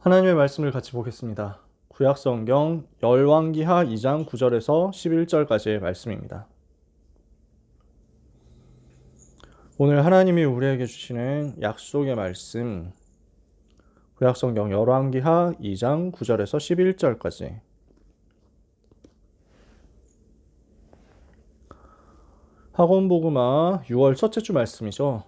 하나님의 말씀을 같이 보겠습니다. 구약성경 열왕기하 2장 9절에서 11절까지의 말씀입니다. 오늘 하나님이 우리에게 주시는 약속의 말씀, 구약성경 열왕기하 2장 9절에서 11절까지. 학원복음화 6월 첫째 주 말씀이죠.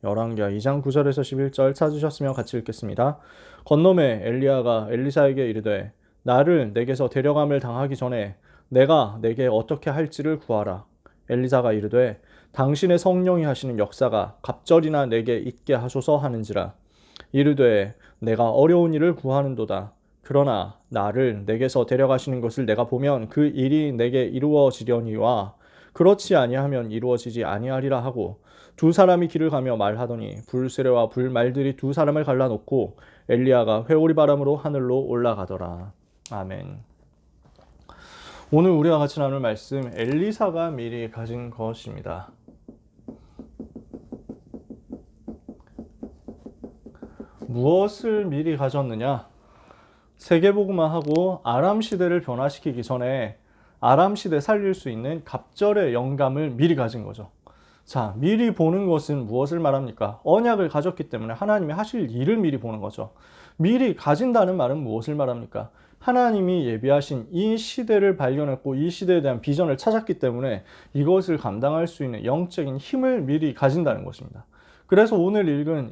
열왕기하 2장 9절에서 11절 찾으셨으면 같이 읽겠습니다. 건너매 엘리야가 엘리사에게 이르되 나를 내게서 데려감을 당하기 전에 내가 내게 어떻게 할지를 구하라. 엘리사가 이르되 당신의 성령이 하시는 역사가 갑절이나 내게 있게 하소서 하는지라. 이르되 내가 어려운 일을 구하는도다. 그러나 나를 내게서 데려가시는 것을 내가 보면 그 일이 내게 이루어지려니와 그렇지 아니하면 이루어지지 아니하리라 하고 두 사람이 길을 가며 말하더니 불세례와 불말들이 두 사람을 갈라놓고 엘리야가 회오리 바람으로 하늘로 올라가더라. 아멘. 오늘 우리와 같이 나눌 말씀 엘리사가 미리 가진 것입니다. 무엇을 미리 가졌느냐? 세계복음화하고 아람 시대를 변화시키기 전에 아람 시대 살릴 수 있는 갑절의 영감을 미리 가진 거죠. 자, 미리 보는 것은 무엇을 말합니까? 언약을 가졌기 때문에 하나님이 하실 일을 미리 보는 거죠. 미리 가진다는 말은 무엇을 말합니까? 하나님이 예비하신 이 시대를 발견했고 이 시대에 대한 비전을 찾았기 때문에 이것을 감당할 수 있는 영적인 힘을 미리 가진다는 것입니다. 그래서 오늘 읽은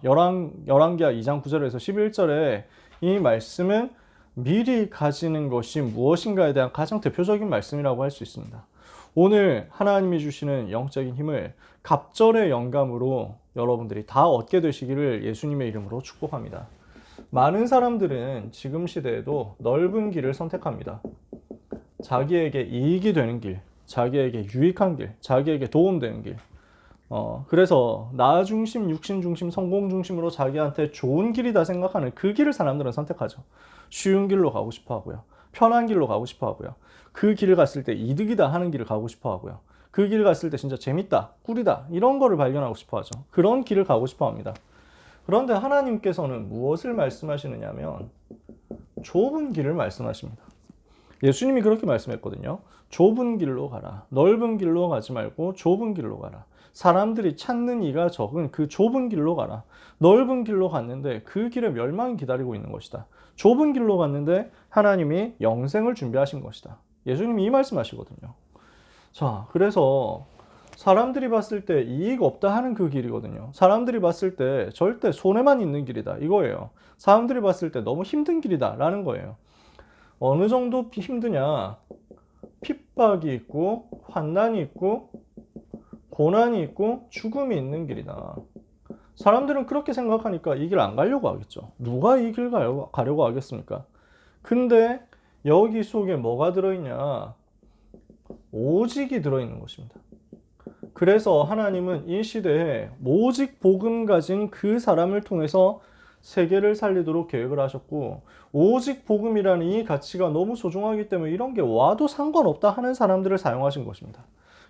열왕기하 2장 9절에서 11절에 이 말씀은 미리 가지는 것이 무엇인가에 대한 가장 대표적인 말씀이라고 할 수 있습니다. 오늘 하나님이 주시는 영적인 힘을 갑절의 영감으로 여러분들이 다 얻게 되시기를 예수님의 이름으로 축복합니다. 많은 사람들은 지금 시대에도 넓은 길을 선택합니다. 자기에게 이익이 되는 길, 자기에게 유익한 길, 자기에게 도움되는 길. 그래서 나 중심, 육신 중심, 성공 중심으로 자기한테 좋은 길이다 생각하는 그 길을 사람들은 선택하죠. 쉬운 길로 가고 싶어 하고요. 편한 길로 가고 싶어 하고요. 그 길을 갔을 때 이득이다 하는 길을 가고 싶어 하고요. 그 길을 갔을 때 진짜 재밌다, 꿀이다 이런 거를 발견하고 싶어 하죠. 그런 길을 가고 싶어 합니다. 그런데 하나님께서는 무엇을 말씀하시느냐 하면 좁은 길을 말씀하십니다. 예수님이 그렇게 말씀했거든요. 좁은 길로 가라. 넓은 길로 가지 말고 좁은 길로 가라. 사람들이 찾는 이가 적은 그 좁은 길로 가라. 넓은 길로 갔는데 그 길에 멸망이 기다리고 있는 것이다. 좁은 길로 갔는데 하나님이 영생을 준비하신 것이다. 예수님이 이 말씀하시거든요. 자, 그래서 사람들이 봤을 때 이익 없다 하는 그 길이거든요. 사람들이 봤을 때 절대 손해만 있는 길이다 이거예요. 사람들이 봤을 때 너무 힘든 길이다 라는 거예요. 어느 정도 힘드냐? 핍박이 있고 환난이 있고 고난이 있고 죽음이 있는 길이다. 사람들은 그렇게 생각하니까 이 길 안 가려고 하겠죠. 누가 이 길 가려고 하겠습니까? 근데 여기 속에 뭐가 들어있냐? 오직이 들어있는 것입니다. 그래서 하나님은 이 시대에 오직 복음 가진 그 사람을 통해서 세계를 살리도록 계획을 하셨고 오직 복음이라는 이 가치가 너무 소중하기 때문에 이런 게 와도 상관없다 하는 사람들을 사용하신 것입니다.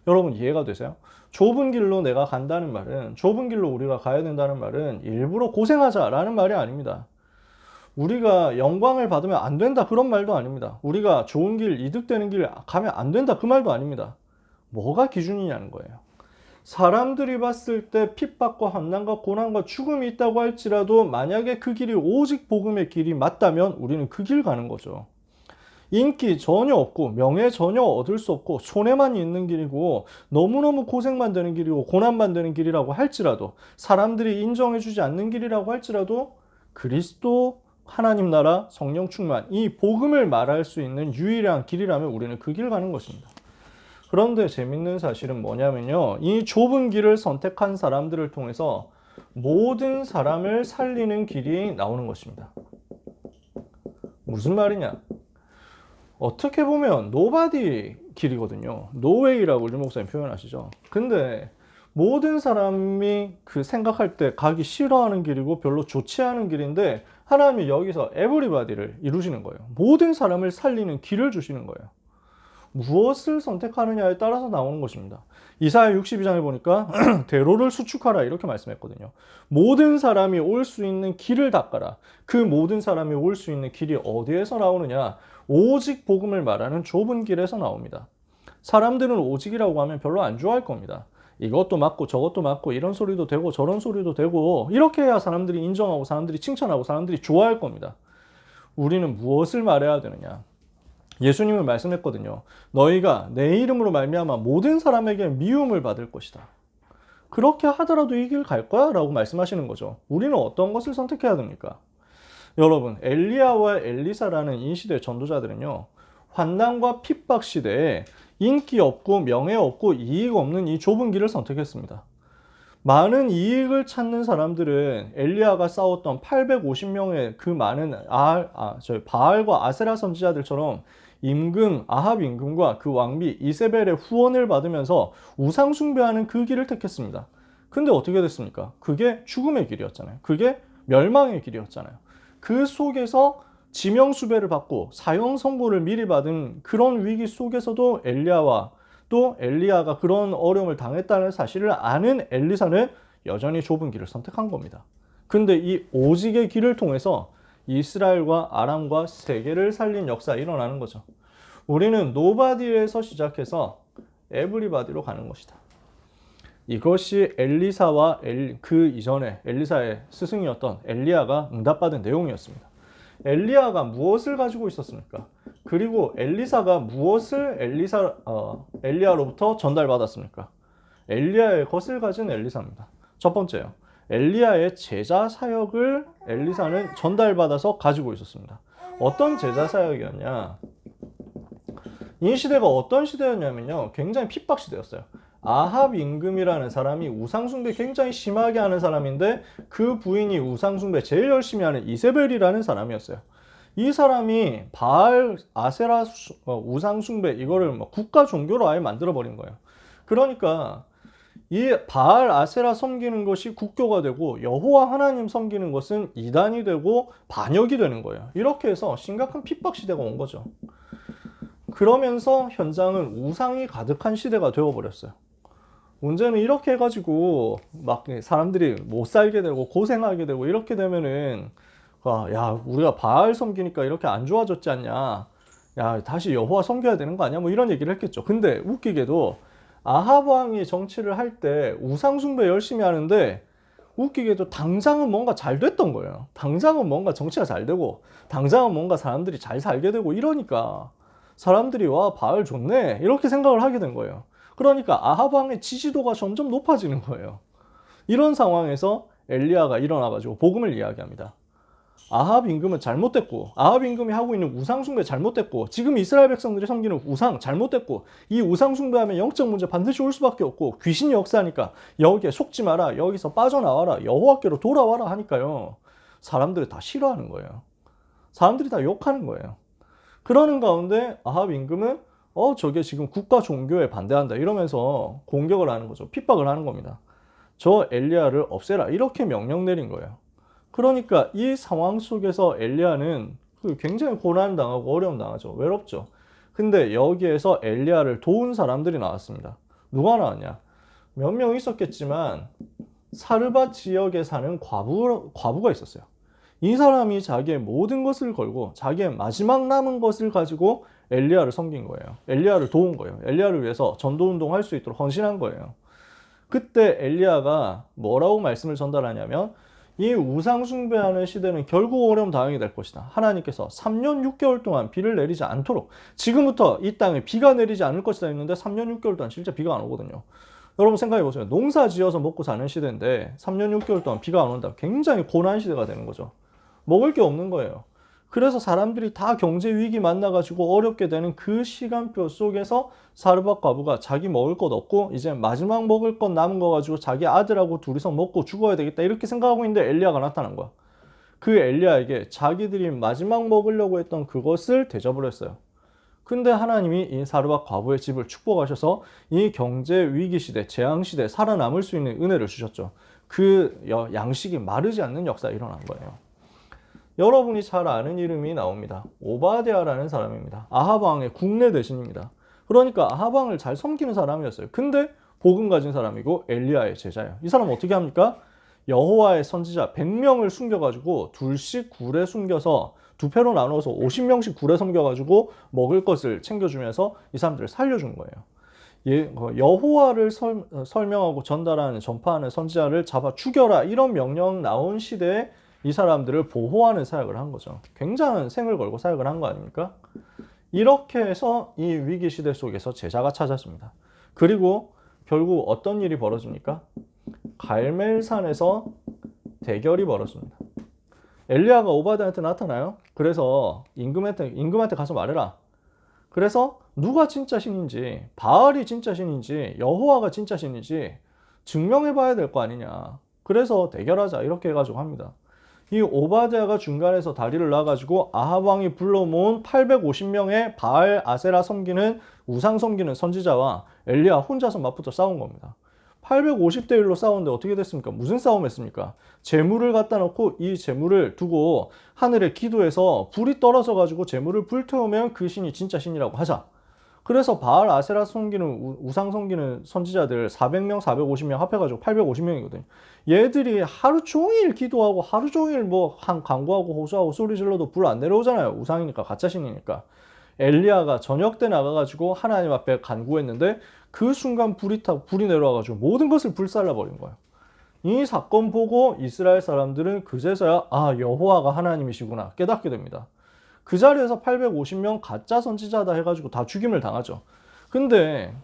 여러분 이해가 되세요? 좁은 길로 내가 간다는 말은 좁은 길로 우리가 가야 된다는 말은 일부러 고생하자라는 말이 아닙니다. 우리가 영광을 받으면 안 된다 그런 말도 아닙니다. 우리가 좋은 길, 이득되는 길 가면 안 된다 그 말도 아닙니다. 뭐가 기준이냐는 거예요. 사람들이 봤을 때 핍박과 환난과 고난과 죽음이 있다고 할지라도 만약에 그 길이 오직 복음의 길이 맞다면 우리는 그 길 가는 거죠. 인기 전혀 없고 명예 전혀 얻을 수 없고 손해만 있는 길이고 너무너무 고생만 되는 길이고 고난만 되는 길이라고 할지라도 사람들이 인정해주지 않는 길이라고 할지라도 그리스도 하나님 나라 성령 충만 이 복음을 말할 수 있는 유일한 길이라면 우리는 그 길 가는 것입니다. 그런데 재밌는 사실은 뭐냐면요. 이 좁은 길을 선택한 사람들을 통해서 모든 사람을 살리는 길이 나오는 것입니다. 무슨 말이냐? 어떻게 보면 노바디 길이거든요. 노웨이라고 류 목사님 표현하시죠. 근데 모든 사람이 그 생각할 때 가기 싫어하는 길이고 별로 좋지 않은 길인데 하나님이 여기서 에브리바디를 이루시는 거예요. 모든 사람을 살리는 길을 주시는 거예요. 무엇을 선택하느냐에 따라서 나오는 것입니다. 이사야 62장에 보니까 대로를 수축하라 이렇게 말씀했거든요. 모든 사람이 올 수 있는 길을 닦아라. 그 모든 사람이 올 수 있는 길이 어디에서 나오느냐? 오직 복음을 말하는 좁은 길에서 나옵니다. 사람들은 오직이라고 하면 별로 안 좋아할 겁니다. 이것도 맞고 저것도 맞고 이런 소리도 되고 저런 소리도 되고 이렇게 해야 사람들이 인정하고 사람들이 칭찬하고 사람들이 좋아할 겁니다. 우리는 무엇을 말해야 되느냐? 예수님은 말씀했거든요. 너희가 내 이름으로 말미암아 모든 사람에게 미움을 받을 것이다. 그렇게 하더라도 이 길 갈 거야 라고 말씀하시는 거죠. 우리는 어떤 것을 선택해야 됩니까? 여러분, 엘리야와 엘리사라는 이 시대의 전도자들은요, 환난과 핍박 시대에 인기 없고 명예 없고 이익 없는 이 좁은 길을 선택했습니다. 많은 이익을 찾는 사람들은 엘리야가 싸웠던 850명의 그 많은 바알과 아세라 선지자들처럼 아합 임금과 그 왕비 이세벨의 후원을 받으면서 우상 숭배하는 그 길을 택했습니다. 근데 어떻게 됐습니까? 그게 죽음의 길이었잖아요. 그게 멸망의 길이었잖아요. 그 속에서 지명수배를 받고 사형 선고를 미리 받은 그런 위기 속에서도 또 엘리야가 그런 어려움을 당했다는 사실을 아는 엘리사는 여전히 좁은 길을 선택한 겁니다. 근데 이 오직의 길을 통해서 이스라엘과 아람과 세계를 살린 역사가 일어나는 거죠. 우리는 노바디에서 시작해서 에브리바디로 가는 것이다. 이것이 엘리사와 그 이전에 엘리사의 스승이었던 엘리야가 응답받은 내용이었습니다. 엘리야가 무엇을 가지고 있었습니까? 그리고 엘리사가 무엇을 엘리야로부터 전달받았습니까? 엘리야의 것을 가진 엘리사입니다. 첫 번째요. 엘리야의 제자 사역을 엘리사는 전달받아서 가지고 있었습니다. 어떤 제자 사역이었냐? 이 시대가 어떤 시대였냐면요. 굉장히 핍박 시대였어요. 아합 임금이라는 사람이 우상숭배 굉장히 심하게 하는 사람인데 그 부인이 우상숭배 제일 열심히 하는 이세벨이라는 사람이었어요. 이 사람이 바알, 아세라 우상숭배 이거를 국가 종교로 아예 만들어버린 거예요. 그러니까 이 바알, 아세라 섬기는 것이 국교가 되고 여호와 하나님 섬기는 것은 이단이 되고 반역이 되는 거예요. 이렇게 해서 심각한 핍박 시대가 온 거죠. 그러면서 현장은 우상이 가득한 시대가 되어버렸어요. 문제는 이렇게 해가지고 막 사람들이 못 살게 되고 고생하게 되고 이렇게 되면은 야 우리가 바알 섬기니까 이렇게 안 좋아졌지 않냐, 야 다시 여호와 섬겨야 되는 거 아니야, 뭐 이런 얘기를 했겠죠. 근데 웃기게도 아합 왕이 정치를 할 때 우상 숭배 열심히 하는데 웃기게도 당장은 뭔가 잘 됐던 거예요. 당장은 뭔가 정치가 잘 되고 당장은 뭔가 사람들이 잘 살게 되고 이러니까 사람들이 와 바알 좋네 이렇게 생각을 하게 된 거예요. 그러니까 아합 왕의 지지도가 점점 높아지는 거예요. 이런 상황에서 엘리야가 일어나가지고 복음을 이야기합니다. 아합 임금은 잘못됐고, 아합 임금이 하고 있는 우상 숭배 잘못됐고, 지금 이스라엘 백성들이 섬기는 우상 잘못됐고, 이 우상 숭배하면 영적 문제 반드시 올 수밖에 없고, 귀신이 역사하니까 여기에 속지 마라, 여기서 빠져나와라, 여호와께로 돌아와라 하니까요, 사람들이 다 싫어하는 거예요. 사람들이 다 욕하는 거예요. 그러는 가운데 아합 임금은 저게 지금 국가 종교에 반대한다 이러면서 공격을 하는 거죠. 핍박을 하는 겁니다. 저 엘리야를 없애라 이렇게 명령 내린 거예요. 그러니까 이 상황 속에서 엘리야는 굉장히 고난당하고 어려움 당하죠. 외롭죠. 근데 여기에서 엘리야를 도운 사람들이 나왔습니다. 누가 나왔냐? 몇 명 있었겠지만 사르밧 지역에 사는 과부가 있었어요. 이 사람이 자기의 모든 것을 걸고 자기의 마지막 남은 것을 가지고 엘리야를 섬긴 거예요. 엘리야를 도운 거예요. 엘리야를 위해서 전도운동 할 수 있도록 헌신한 거예요. 그때 엘리야가 뭐라고 말씀을 전달하냐면 이 우상 숭배하는 시대는 결국 어려움 당하게 될 것이다. 하나님께서 3년 6개월 동안 비를 내리지 않도록, 지금부터 이 땅에 비가 내리지 않을 것이다 했는데 3년 6개월 동안 실제 비가 안 오거든요. 여러분 생각해 보세요. 농사 지어서 먹고 사는 시대인데 3년 6개월 동안 비가 안 온다. 굉장히 고난 시대가 되는 거죠. 먹을 게 없는 거예요. 그래서 사람들이 다 경제 위기 만나가지고 어렵게 되는 그 시간표 속에서 사르밧 과부가 자기 먹을 것 없고 이제 마지막 먹을 것 남은 거 가지고 자기 아들하고 둘이서 먹고 죽어야 되겠다 이렇게 생각하고 있는데 엘리야가 나타난 거야. 그 엘리야에게 자기들이 마지막 먹으려고 했던 그것을 대접을 했어요. 근데 하나님이 이 사르밧 과부의 집을 축복하셔서 이 경제 위기 시대, 재앙 시대에 살아남을 수 있는 은혜를 주셨죠. 그 양식이 마르지 않는 역사가 일어난 거예요. 여러분이 잘 아는 이름이 나옵니다. 오바댜라는 사람입니다. 아합 왕의 국내 대신입니다. 그러니까 아합 왕을 잘 섬기는 사람이었어요. 근데 복음 가진 사람이고 엘리야의 제자예요. 이 사람 어떻게 합니까? 여호와의 선지자 100명을 숨겨가지고 둘씩 굴에 숨겨서 두 패로 나누어서 50명씩 굴에 숨겨가지고 먹을 것을 챙겨주면서 이 사람들을 살려준 거예요. 여호와를 설명하고 전달하는 전파하는 선지자를 잡아 죽여라 이런 명령 나온 시대에 이 사람들을 보호하는 사역을 한 거죠. 굉장한 생을 걸고 사역을 한 거 아닙니까? 이렇게 해서 이 위기 시대 속에서 제자가 찾아집니다. 그리고 결국 어떤 일이 벌어집니까? 갈멜산에서 대결이 벌어집니다. 엘리야가 오바댜한테 나타나요. 그래서 임금한테 가서 말해라. 그래서 누가 진짜 신인지, 바알이 진짜 신인지, 여호와가 진짜 신인지 증명해 봐야 될 거 아니냐. 그래서 대결하자 이렇게 해가지고 합니다. 이 오바댜가 중간에서 다리를 놔가지고 아합 왕이 불러 모은 850명의 바알 아세라 섬기는 우상 섬기는 선지자와 엘리야 혼자서 맞붙어 싸운 겁니다. 850대 1로 싸웠는데 어떻게 됐습니까? 무슨 싸움 했습니까? 재물을 갖다 놓고 이 재물을 두고 하늘에 기도해서 불이 떨어져 가지고 재물을 불태우면 그 신이 진짜 신이라고 하자. 그래서 바알 아세라 섬기는 우상 섬기는 선지자들 400명, 450명 합해가지고 850명이거든요. 얘들이 하루 종일 기도하고 하루 종일 뭐 간구하고 호소하고 소리 질러도 불 안 내려오잖아요. 우상이니까 가짜 신이니까. 엘리야가 저녁 때 나가가지고 하나님 앞에 간구했는데 그 순간 불이 내려와가지고 모든 것을 불살라 버린 거예요. 이 사건 보고 이스라엘 사람들은 그제서야 여호와가 하나님이시구나 깨닫게 됩니다. 그 자리에서 850명 가짜 선지자다 해가지고 다 죽임을 당하죠. 근데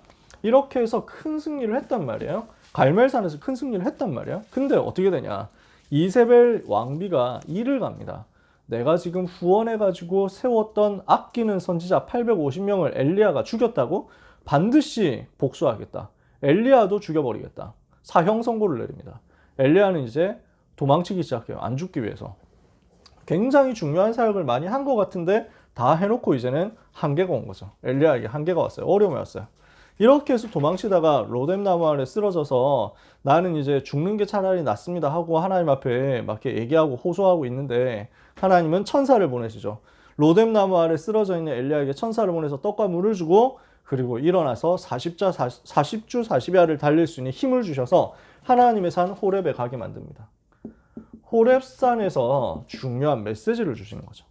이렇게 해서 큰 승리를 했단 말이에요. 갈멜산에서 큰 승리를 했단 말이에요. 근데 어떻게 되냐? 이세벨 왕비가 일을 갑니다. 내가 지금 후원해가지고 세웠던 아끼는 선지자 850명을 엘리야가 죽였다고? 반드시 복수하겠다. 엘리야도 죽여버리겠다. 사형 선고를 내립니다. 엘리야는 이제 도망치기 시작해요. 안 죽기 위해서. 굉장히 중요한 사역을 많이 한 것 같은데 다 해놓고 이제는 한계가 온 거죠. 엘리야에게 한계가 왔어요. 어려움이 왔어요. 이렇게 해서 도망치다가 로뎀 나무 아래 쓰러져서 나는 이제 죽는 게 차라리 낫습니다 하고 하나님 앞에 막 이렇게 얘기하고 호소하고 있는데 하나님은 천사를 보내시죠. 로뎀 나무 아래 쓰러져 있는 엘리야에게 천사를 보내서 떡과 물을 주고 그리고 일어나서 40주 40야를 달릴 수 있는 힘을 주셔서 하나님의 산 호렙에 가게 만듭니다. 호렙산에서 중요한 메시지를 주시는 거죠.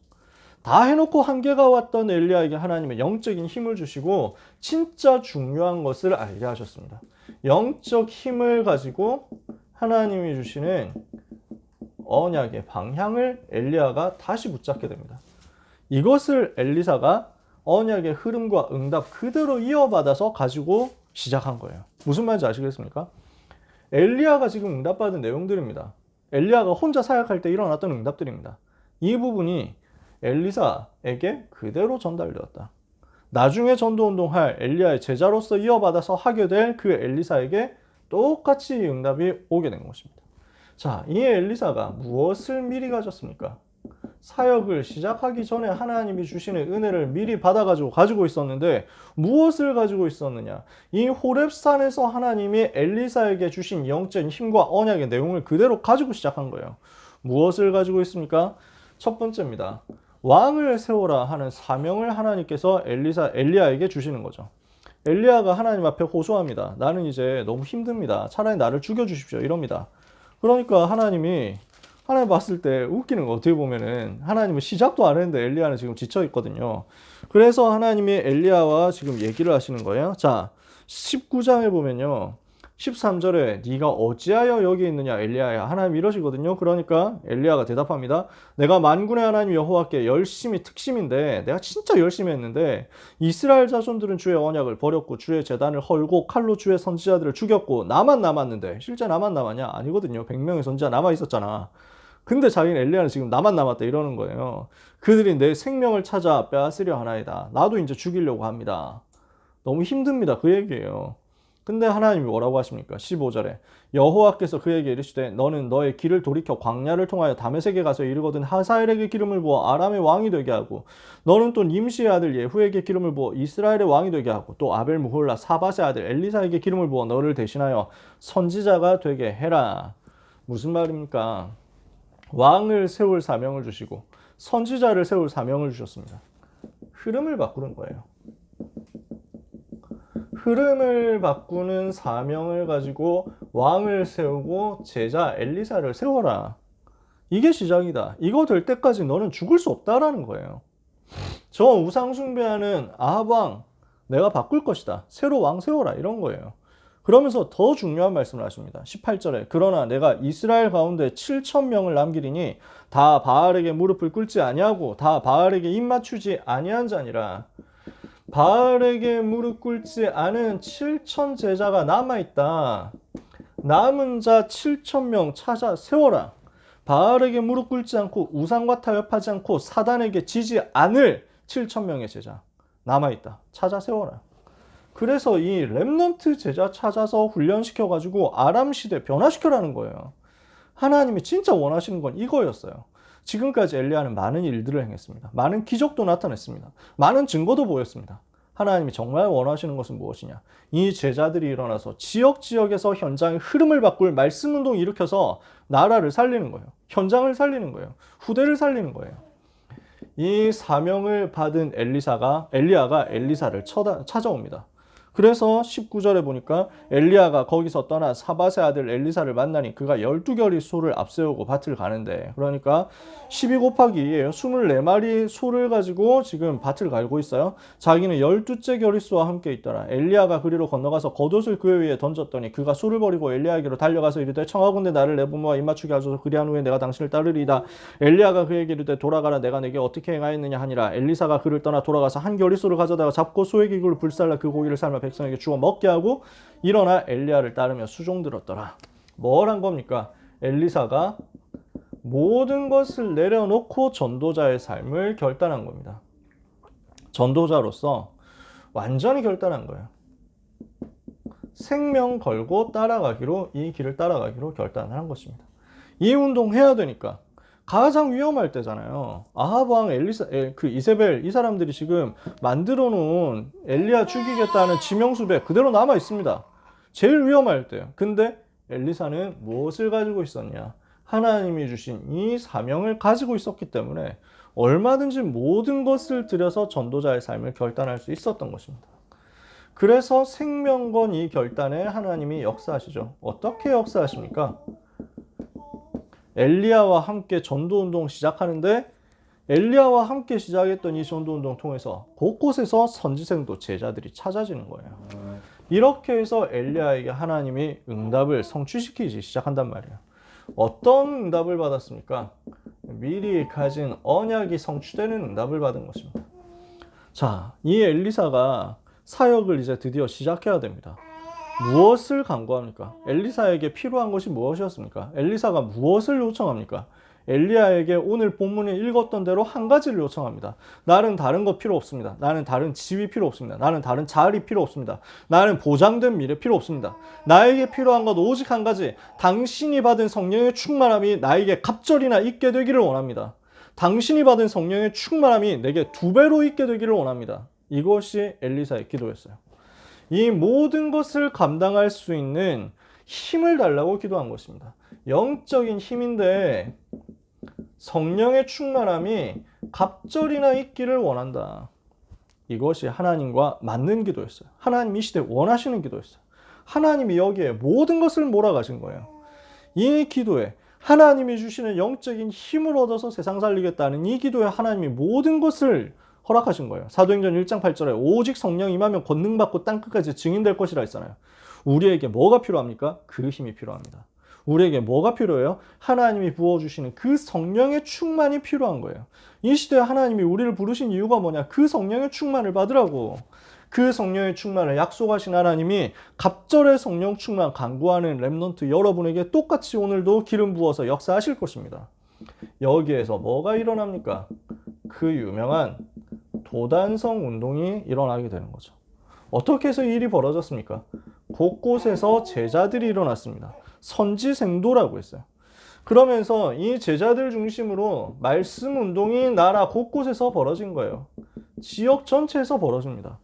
다 해놓고 한계가 왔던 엘리야에게 하나님의 영적인 힘을 주시고 진짜 중요한 것을 알게 하셨습니다. 영적 힘을 가지고 하나님이 주시는 언약의 방향을 엘리야가 다시 붙잡게 됩니다. 이것을 엘리사가 언약의 흐름과 응답 그대로 이어받아서 가지고 시작한 거예요. 무슨 말인지 아시겠습니까? 엘리야가 지금 응답받은 내용들입니다. 엘리야가 혼자 사역할 때 일어났던 응답들입니다. 이 부분이 엘리사에게 그대로 전달되었다. 나중에 전도운동할 엘리야의 제자로서 이어받아서 하게 될 그 엘리사에게 똑같이 응답이 오게 된 것입니다. 자, 이 엘리사가 무엇을 미리 가졌습니까? 사역을 시작하기 전에 하나님이 주시는 은혜를 미리 가지고 있었는데 무엇을 가지고 있었느냐? 이 호렙산에서 하나님이 엘리사에게 주신 영적인 힘과 언약의 내용을 그대로 가지고 시작한 거예요. 무엇을 가지고 있습니까? 첫 번째입니다. 왕을 세워라 하는 사명을 하나님께서 엘리야에게 주시는 거죠. 엘리야가 하나님 앞에 호소합니다. 나는 이제 너무 힘듭니다. 차라리 나를 죽여주십시오. 이럽니다. 그러니까 하나님 봤을 때 웃기는 거 어떻게 보면은 하나님은 시작도 안 했는데 엘리야는 지금 지쳐 있거든요. 그래서 하나님이 엘리야와 지금 얘기를 하시는 거예요. 자, 19장에 보면요. 13절에 네가 어찌하여 여기 있느냐 엘리야야. 하나님 이러시거든요. 그러니까 엘리야가 대답합니다. 내가 만군의 하나님 여호와께 열심히 특심인데 내가 진짜 열심히 했는데 이스라엘 자손들은 주의 언약을 버렸고 주의 제단을 헐고 칼로 주의 선지자들을 죽였고 나만 남았는데 실제 나만 남았냐? 아니거든요. 100명의 선지자 남아 있었잖아. 근데 자기는 엘리야는 지금 나만 남았다 이러는 거예요. 그들이 내 생명을 찾아 빼앗으려 하나이다. 나도 이제 죽이려고 합니다. 너무 힘듭니다. 그 얘기예요. 근데 하나님이 뭐라고 하십니까? 15절에 여호와께서 그에게 이르시되 너는 너의 길을 돌이켜 광야를 통하여 다메섹에 가서 이르거든 하사엘에게 기름을 부어 아람의 왕이 되게 하고 너는 또 nim시의 아들 예후에게 기름을 부어 이스라엘의 왕이 되게 하고 또 아벨 무홀라 사밧의 아들 엘리사에게 기름을 부어 너를 대신하여 선지자가 되게 해라. 무슨 말입니까? 왕을 세울 사명을 주시고 선지자를 세울 사명을 주셨습니다. 흐름을 바꾸는 거예요. 흐름을 바꾸는 사명을 가지고 왕을 세우고 제자 엘리사를 세워라. 이게 시작이다. 이거 될 때까지 너는 죽을 수 없다라는 거예요. 저 우상 숭배하는 아합 왕 내가 바꿀 것이다. 새로 왕 세워라. 이런 거예요. 그러면서 더 중요한 말씀을 하십니다. 18절에 그러나 내가 이스라엘 가운데 7,000명을 남기리니 다 바알에게 무릎을 꿇지 아니하고 다 바알에게 입 맞추지 아니한 자니라. 바알에게 무릎 꿇지 않은 7,000 제자가 남아있다. 남은 자 7,000명 찾아 세워라. 바알에게 무릎 꿇지 않고 우상과 타협하지 않고 사단에게 지지 않을 7,000명의 제자 남아있다. 찾아 세워라. 그래서 이 렘넌트 제자 찾아서 훈련시켜가지고 아람 시대 변화시켜라는 거예요. 하나님이 진짜 원하시는 건 이거였어요. 지금까지 엘리야는 많은 일들을 행했습니다. 많은 기적도 나타냈습니다. 많은 증거도 보였습니다. 하나님이 정말 원하시는 것은 무엇이냐? 이 제자들이 일어나서 지역에서 현장의 흐름을 바꿀 말씀 운동을 일으켜서 나라를 살리는 거예요. 현장을 살리는 거예요. 후대를 살리는 거예요. 이 사명을 받은 엘리야가 엘리사를 찾아옵니다. 그래서 19절에 보니까 엘리야가 거기서 떠나 사밧의 아들 엘리사를 만나니 그가 12결의 소를 앞세우고 밭을 가는데, 그러니까 12 곱하기 2예요. 24마리 소를 가지고 지금 밭을 갈고 있어요. 자기는 12째 결의소와 함께 있더라. 엘리야가 그리로 건너가서 겉옷을 그의 위에 던졌더니 그가 소를 버리고 엘리야에게로 달려가서 이르되 청하건대 나를 내 부모와 입맞추게 하소서. 그리한 후에 내가 당신을 따르리이다. 엘리야가 그에게 이르되 돌아가라. 내가 내게 어떻게 행하였느냐 하니라. 엘리사가 그를 떠나 돌아가서 한 결의소를 가져다가 잡고 소의 기구를 불살라 그 고기를 삶아 백성에게 주어 먹게 하고 일어나 엘리야를 따르며 수종들었더라. 뭘 한 겁니까? 엘리사가 모든 것을 내려놓고 전도자의 삶을 결단한 겁니다. 전도자로서 완전히 결단한 거예요. 생명 걸고 따라가기로, 이 길을 따라가기로 결단을 한 것입니다. 이 운동 해야 되니까. 가장 위험할 때잖아요. 아합 왕, 이세벨, 이 사람들이 지금 만들어 놓은 엘리야 죽이겠다는 지명수배 그대로 남아 있습니다. 제일 위험할 때요. 근데 엘리사는 무엇을 가지고 있었냐? 하나님이 주신 이 사명을 가지고 있었기 때문에 얼마든지 모든 것을 들여서 전도자의 삶을 결단할 수 있었던 것입니다. 그래서 생명 건 이 결단에 하나님이 역사하시죠. 어떻게 역사하십니까? 엘리야와 함께 전도운동 시작하는데, 엘리야와 함께 시작했던 이 전도운동 통해서 곳곳에서 선지생도 제자들이 찾아지는 거예요. 이렇게 해서 엘리야에게 하나님이 응답을 성취시키기 시작한단 말이에요. 어떤 응답을 받았습니까? 미리 가진 언약이 성취되는 응답을 받은 것입니다. 자, 이 엘리사가 사역을 이제 드디어 시작해야 됩니다. 무엇을 간구합니까? 엘리사에게 필요한 것이 무엇이었습니까? 엘리사가 무엇을 요청합니까? 엘리야에게 오늘 본문에 읽었던 대로 한 가지를 요청합니다. 나는 다른 거 필요 없습니다. 나는 다른 지위 필요 없습니다. 나는 다른 자리 필요 없습니다. 나는 보장된 미래 필요 없습니다. 나에게 필요한 것 오직 한 가지, 당신이 받은 성령의 충만함이 나에게 갑절이나 있게 되기를 원합니다. 당신이 받은 성령의 충만함이 내게 2배로 있게 되기를 원합니다. 이것이 엘리사의 기도였어요. 이 모든 것을 감당할 수 있는 힘을 달라고 기도한 것입니다. 영적인 힘인데 성령의 충만함이 갑절이나 있기를 원한다. 이것이 하나님과 맞는 기도였어요. 하나님 이 시대에 원하시는 기도였어요. 하나님이 여기에 모든 것을 몰아가신 거예요. 이 기도에 하나님이 주시는 영적인 힘을 얻어서 세상 살리겠다는 이 기도에 하나님이 모든 것을 허락하신 거예요. 사도행전 1장 8절에 오직 성령 임하면 권능받고 땅끝까지 증인될 것이라 했잖아요. 우리에게 뭐가 필요합니까? 그 힘이 필요합니다. 우리에게 뭐가 필요해요? 하나님이 부어주시는 그 성령의 충만이 필요한 거예요. 이 시대에 하나님이 우리를 부르신 이유가 뭐냐? 그 성령의 충만을 받으라고. 그 성령의 충만을 약속하신 하나님이 갑절의 성령 충만 간구하는 렘넌트 여러분에게 똑같이 오늘도 기름 부어서 역사하실 것입니다. 여기에서 뭐가 일어납니까? 그 유명한 도단성 운동이 일어나게 되는 거죠. 어떻게 해서 이 일이 벌어졌습니까? 곳곳에서 제자들이 일어났습니다. 선지생도라고 했어요. 그러면서 이 제자들 중심으로 말씀 운동이 나라 곳곳에서 벌어진 거예요. 지역 전체에서 벌어집니다.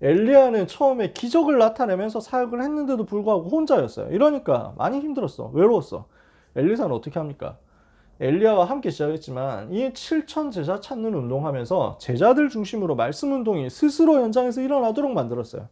엘리야는 처음에 기적을 나타내면서 사역을 했는데도 불구하고 혼자였어요. 이러니까 많이 힘들었어. 외로웠어. 엘리사는 어떻게 합니까? 엘리야와 함께 시작했지만 이 7,000 제자 찾는 운동하면서 제자들 중심으로 말씀 운동이 스스로 현장에서 일어나도록 만들었어요.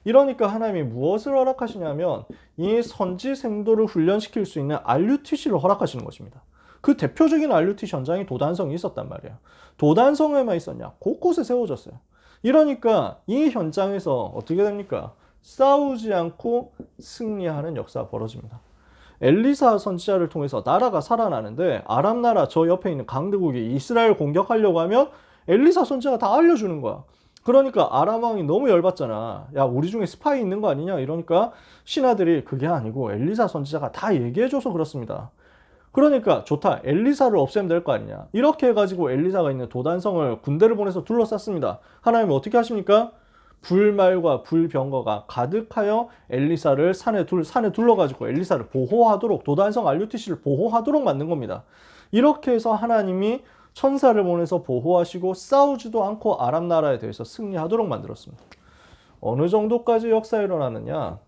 이러니까 하나님이 무엇을 허락하시냐면 이 선지 생도를 훈련시킬 수 있는 RUTC를 허락하시는 것입니다. 그 대표적인 RUTC 현장이 도단성이 있었단 말이에요. 도단성에만 있었냐? 곳곳에 세워졌어요. 이러니까 이 현장에서 어떻게 됩니까? 싸우지 않고 승리하는 역사가 벌어집니다. 엘리사 선지자를 통해서 나라가 살아나는데 아람 나라 저 옆에 있는 강대국이 이스라엘 공격하려고 하면 엘리사 선지자가 다 알려주는 거야. 그러니까 아람 왕이 너무 열받잖아. 야, 우리 중에 스파이 있는 거 아니냐? 이러니까 신하들이 그게 아니고 엘리사 선지자가 다 얘기해줘서 그렇습니다. 그러니까 좋다. 엘리사를 없애면 될 거 아니냐. 이렇게 해가지고 엘리사가 있는 도단성을 군대를 보내서 둘러쌌습니다. 하나님은 어떻게 하십니까? 불말과 불병거가 가득하여 엘리사를 산에 둘러가지고 엘리사를 보호하도록, 도단성 RUTC를 보호하도록 만든 겁니다. 이렇게 해서 하나님이 천사를 보내서 보호하시고 싸우지도 않고 아람 나라에 대해서 승리하도록 만들었습니다. 어느 정도까지 역사가 일어나느냐?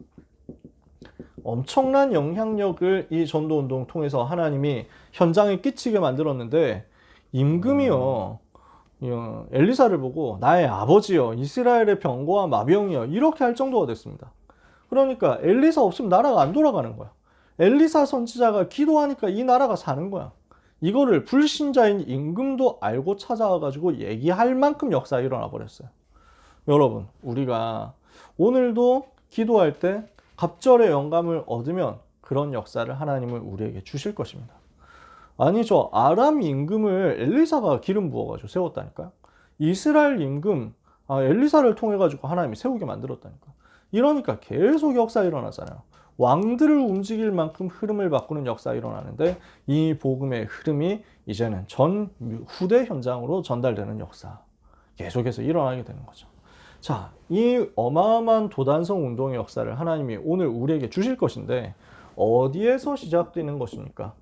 엄청난 영향력을 이 전도운동 통해서 하나님이 현장에 끼치게 만들었는데, 임금이요, 엘리사를 보고 나의 아버지요, 이스라엘의 병거와 마병이요, 이렇게 할 정도가 됐습니다. 그러니까 엘리사 없으면 나라가 안 돌아가는 거야. 엘리사 선지자가 기도하니까 이 나라가 사는 거야. 이거를 불신자인 임금도 알고 찾아와가지고 얘기할 만큼 역사가 일어나 버렸어요. 여러분, 우리가 오늘도 기도할 때 갑절의 영감을 얻으면 그런 역사를 하나님은 우리에게 주실 것입니다. 아니, 저 아람 임금을 엘리사가 기름 부어가지고 세웠다니까요. 이스라엘 임금, 엘리사를 통해가지고 하나님이 세우게 만들었다니까. 이러니까 계속 역사가 일어나잖아요. 왕들을 움직일 만큼 흐름을 바꾸는 역사가 일어나는데, 이 복음의 흐름이 이제는 후대 현장으로 전달되는 역사, 계속해서 일어나게 되는 거죠. 자, 이 어마어마한 도단성 운동의 역사를 하나님이 오늘 우리에게 주실 것인데, 어디에서 시작되는 것입니까?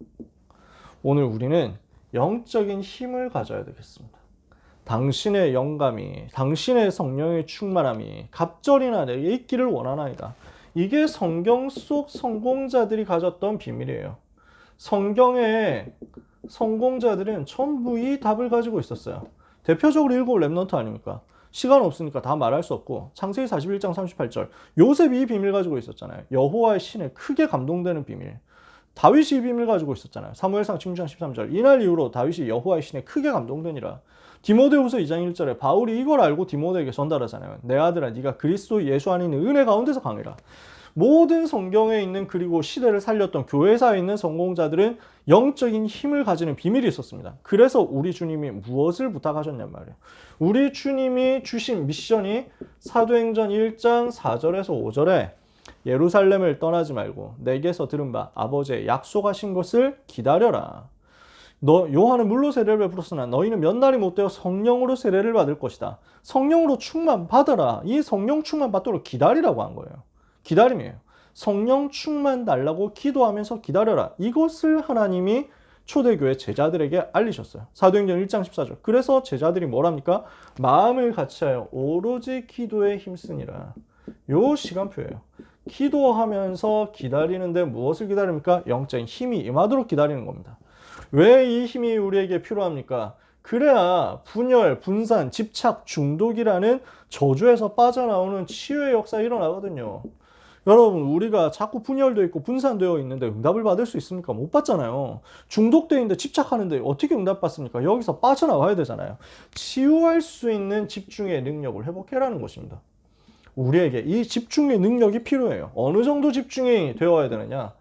오늘 우리는 영적인 힘을 가져야 되겠습니다. 당신의 영감이, 당신의 성령의 충만함이 갑절이나 내게 있기를 원하나이다. 이게 성경 속 성공자들이 가졌던 비밀이에요. 성경의 성공자들은 전부 이 답을 가지고 있었어요. 대표적으로 일곱 렘넌트 아닙니까? 시간 없으니까 다 말할 수 없고, 창세기 41장 38절, 요셉이 이 비밀 가지고 있었잖아요. 여호와의 신에 크게 감동되는 비밀. 다윗이 이 비밀 가지고 있었잖아요. 사무엘상 16장 13절, 이날 이후로 다윗이 여호와의 신에 크게 감동되니라. 디모데후서 2장 1절에 바울이 이걸 알고 디모데에게 전달하잖아요. 내 아들아, 네가 그리스도 예수 안에 있는 은혜 가운데서 강해라. 모든 성경에 있는, 그리고 시대를 살렸던 교회사에 있는 성공자들은 영적인 힘을 가지는 비밀이 있었습니다. 그래서 우리 주님이 무엇을 부탁하셨냔 말이에요. 우리 주님이 주신 미션이 사도행전 1장 4절에서 5절에 예루살렘을 떠나지 말고 내게서 들은 바 아버지의 약속하신 것을 기다려라. 요한은 물로 세례를 베풀었으나 너희는 몇 날이 못되어 성령으로 세례를 받을 것이다. 성령으로 충만 받아라. 이 성령 충만 받도록 기다리라고 한 거예요. 기다림이에요. 성령 충만 달라고 기도하면서 기다려라. 이것을 하나님이 초대교회 제자들에게 알리셨어요. 사도행전 1장 14절. 그래서 제자들이 뭐랍니까? 마음을 같이하여 오로지 기도에 힘쓰니라. 요 시간표예요. 기도하면서 기다리는데 무엇을 기다립니까? 영적인 힘이 임하도록 기다리는 겁니다. 왜 이 힘이 우리에게 필요합니까? 그래야 분열, 분산, 집착, 중독이라는 저주에서 빠져나오는 치유의 역사가 일어나거든요. 여러분, 우리가 자꾸 분열되어 있고 분산되어 있는데 응답을 받을 수 있습니까? 못 받잖아요. 중독되어 있는데 집착하는데 어떻게 응답받습니까? 여기서 빠져나와야 되잖아요. 치유할 수 있는 집중의 능력을 회복해라는 것입니다. 우리에게 이 집중의 능력이 필요해요. 어느 정도 집중이 되어야 되느냐?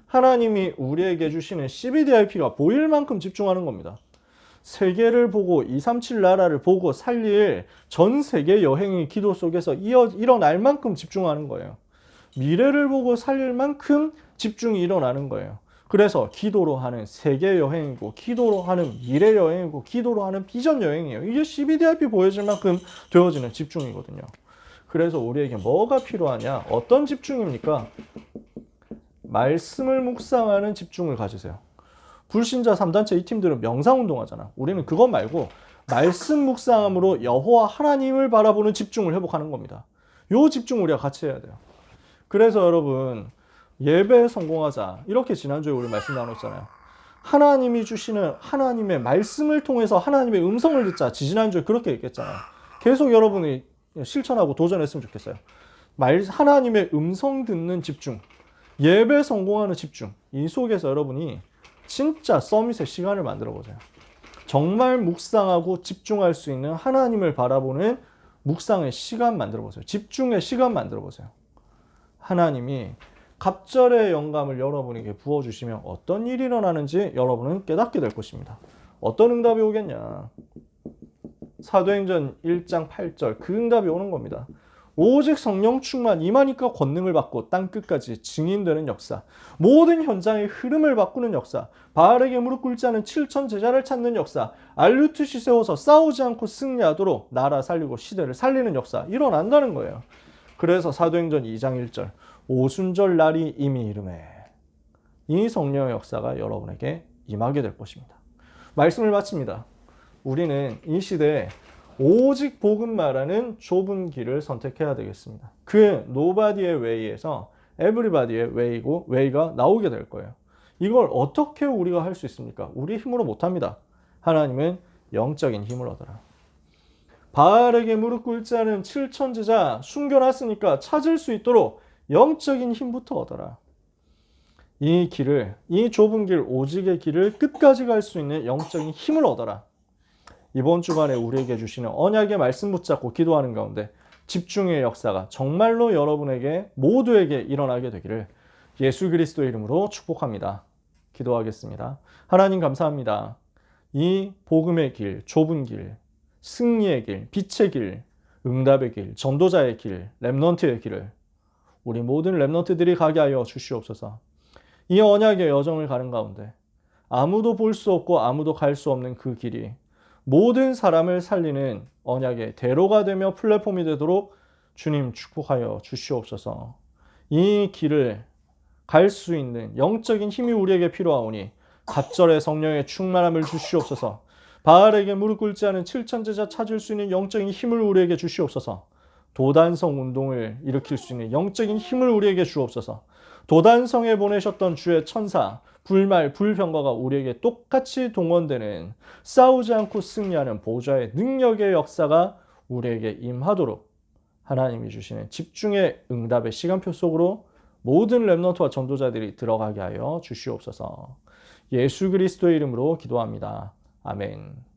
하나님이 우리에게 주시는 CBDIP가 보일 만큼 집중하는 겁니다. 세계를 보고 237 나라를 보고 살릴 전 세계 여행의 기도 속에서 일어날 만큼 집중하는 거예요. 미래를 보고 살릴 만큼 집중이 일어나는 거예요. 그래서 기도로 하는 세계 여행이고, 기도로 하는 미래 여행이고, 기도로 하는 비전 여행이에요. 이게 CBDIP 보여질 만큼 되어지는 집중이거든요. 그래서 우리에게 뭐가 필요하냐? 어떤 집중입니까? 말씀을 묵상하는 집중을 가지세요. 불신자 3단체 이 팀들은 명상운동 하잖아. 우리는 그것 말고 말씀 묵상함으로 여호와 하나님을 바라보는 집중을 회복하는 겁니다. 요 집중 우리가 같이 해야 돼요. 그래서 여러분, 예배에 성공하자. 이렇게 지난주에 우리 말씀 나눴잖아요. 하나님이 주시는 하나님의 말씀을 통해서 하나님의 음성을 듣자. 지난주에 그렇게 얘기했잖아요. 계속 여러분이 실천하고 도전했으면 좋겠어요. 하나님의 음성 듣는 집중, 예배 성공하는 집중, 이 속에서 여러분이 진짜 서밋의 시간을 만들어 보세요. 정말 묵상하고 집중할 수 있는 하나님을 바라보는 묵상의 시간 만들어 보세요. 집중의 시간 만들어 보세요. 하나님이 갑절의 영감을 여러분에게 부어주시면 어떤 일이 일어나는지 여러분은 깨닫게 될 것입니다. 어떤 응답이 오겠냐? 사도행전 1장 8절 그 응답이 오는 겁니다. 오직 성령 충만 임하니까 권능을 받고 땅끝까지 증인되는 역사, 모든 현장의 흐름을 바꾸는 역사, 바알에게 무릎 꿇지 않은 7천 제자를 찾는 역사, 알루트시 세워서 싸우지 않고 승리하도록 나라 살리고 시대를 살리는 역사 일어난다는 거예요. 그래서 사도행전 2장 1절 오순절 날이 이미 이르매, 이 성령의 역사가 여러분에게 임하게 될 것입니다. 말씀을 마칩니다. 우리는 이 시대에 오직 복음 말하는 좁은 길을 선택해야 되겠습니다. 그 nobody의 way에서 everybody의 way이고 way가 나오게 될 거예요. 이걸 어떻게 우리가 할 수 있습니까? 우리 힘으로 못합니다. 하나님은 영적인 힘을 얻어라. 바알에게 무릎 꿇지 않은 7천 제자 숨겨놨으니까 찾을 수 있도록 영적인 힘부터 얻어라. 이 길을, 이 좁은 길, 오직의 길을 끝까지 갈 수 있는 영적인 힘을 얻어라. 이번 주간에 우리에게 주시는 언약의 말씀 붙잡고 기도하는 가운데 집중의 역사가 정말로 여러분에게 모두에게 일어나게 되기를 예수 그리스도의 이름으로 축복합니다. 기도하겠습니다. 하나님 감사합니다. 이 복음의 길, 좁은 길, 승리의 길, 빛의 길, 응답의 길, 전도자의 길, 렘넌트의 길을 우리 모든 렘넌트들이 가게 하여 주시옵소서. 이 언약의 여정을 가는 가운데 아무도 볼 수 없고 아무도 갈 수 없는 그 길이 모든 사람을 살리는 언약의 대로가 되며 플랫폼이 되도록 주님 축복하여 주시옵소서. 이 길을 갈 수 있는 영적인 힘이 우리에게 필요하오니 갑절의 성령의 충만함을 주시옵소서. 바알에게 무릎 꿇지 않은 7천 제자 찾을 수 있는 영적인 힘을 우리에게 주시옵소서. 도단성 운동을 일으킬 수 있는 영적인 힘을 우리에게 주옵소서. 도단성에 보내셨던 주의 천사, 불말, 불병거가 우리에게 똑같이 동원되는 싸우지 않고 승리하는 보좌의 능력의 역사가 우리에게 임하도록 하나님이 주시는 집중의 응답의 시간표 속으로 모든 렘넌트와 전도자들이 들어가게 하여 주시옵소서. 예수 그리스도의 이름으로 기도합니다. 아멘.